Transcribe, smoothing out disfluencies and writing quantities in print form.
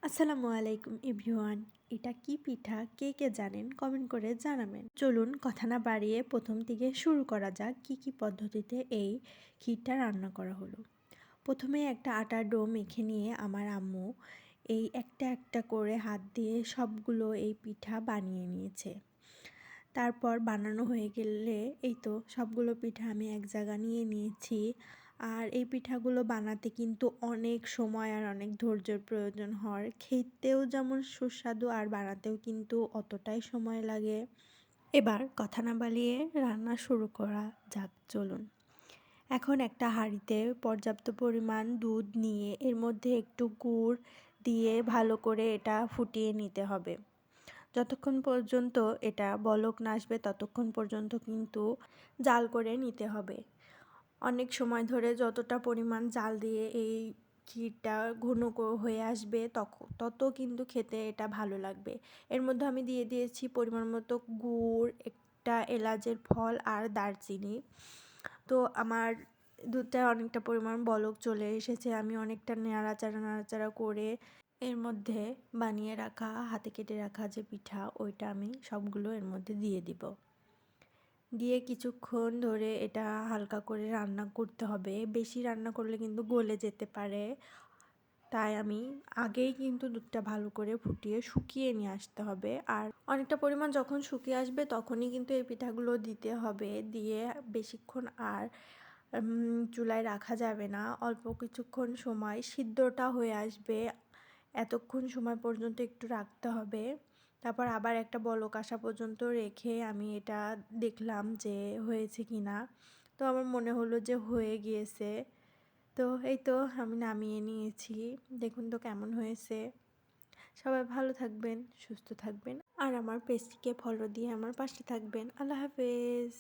আসসালামু আলাইকুম এভরিওয়ান। এটা কি পিঠা কে কে জানেন কমেন্ট করে জানাবেন। চলুন কথা না বাড়িয়ে প্রথম থেকে শুরু করা যাক কি কি পদ্ধতিতে এই ক্ষীরটা রান্না করা হলো। প্রথমে একটা আটার ডো মেখে নিয়ে আমার আম্মু এই একটা একটা করে হাত দিয়ে সবগুলো এই পিঠা বানিয়ে নিয়েছে। তারপর বানানো হয়ে গেলে এই তো সবগুলো পিঠা আমি এক জায়গা নিয়ে নিয়েছি। আর এই পিঠাগুলো বানাতে কিন্তু অনেক সময় আর অনেক ধৈর্যের প্রয়োজন হয়। খেতেও যেমন সুস্বাদু আর বানাতেও কিন্তু অতটাই সময় লাগে। এবার কথা না বাড়িয়ে রান্না শুরু করা যাক চলুন। এখন একটা হাঁড়িতে পর্যাপ্ত পরিমাণ দুধ নিয়ে এর মধ্যে একটু গুড় দিয়ে ভালো করে এটা ফুটিয়ে নিতে হবে। যতক্ষণ পর্যন্ত এটা বলক না আসবে ততক্ষণ পর্যন্ত কিন্তু জাল করে নিতে হবে। অনেক সময় ধরে যতটা পরিমাণ জাল দিয়ে এই ক্ষীরটা ঘন হয়ে আসবে তত কিন্তু খেতে এটা ভালো লাগবে। এর মধ্যে আমি দিয়ে দিয়েছি পরিমাণ মতো গুড়, একটা এলাচের ফল আর দারচিনি। তো আমার দুধটা অনেকটা পরিমাণ বলক চলে এসেছে। আমি অনেকটা নাড়াচাড়া করে এর মধ্যে বানিয়ে রাখা হাতে কেটে রাখা যে পিঠা ওইটা আমি সবগুলো এর মধ্যে দিয়ে দিব। দিয়ে কিছুক্ষণ ধরে এটা হালকা করে রান্না করতে হবে। বেশি রান্না করলে কিন্তু গলে যেতে পারে। তাই আমি আগেই কিন্তু দুধটা ভালো করে ফুটিয়ে শুকিয়ে নিয়ে আসতে হবে। আর অনেকটা পরিমাণ যখন শুকিয়ে আসবে তখনই কিন্তু এই পিঠাগুলো দিতে হবে। দিয়ে বেশিক্ষণ আর চুলায় রাখা যাবে না। অল্প কিছুক্ষণ সময় সিদ্ধটা হয়ে আসবে এতক্ষণ সময় পর্যন্ত একটু রাখতে হবে। তারপর আবার একটা বলক আসা পর্যন্ত রেখে আমি এটা দেখলাম যে হয়েছে কি না। তো আমার মনে হলো যে হয়ে গিয়েছে। তো এই তো আমি নামিয়ে নিয়েছি। দেখুন তো কেমন হয়েছে। সবাই ভালো থাকবেন, সুস্থ থাকবেন আর আমার পেজটিকে ফলো দিয়ে আমার পাশে থাকবেন। আল্লাহ হাফেজ।